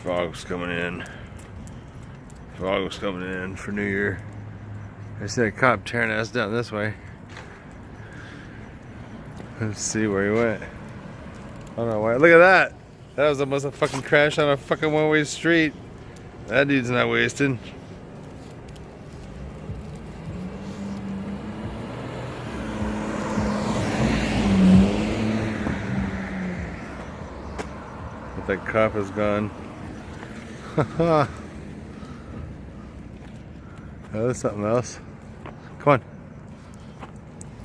Fog's coming in. Fog was coming in for New Year. I see a cop tearing us down this way. Let's see where he went. I don't know why. Look at that! That was almost a fucking crash on a fucking one-way street. That dude's not wasted. But that cop is gone. That was something else. Come on.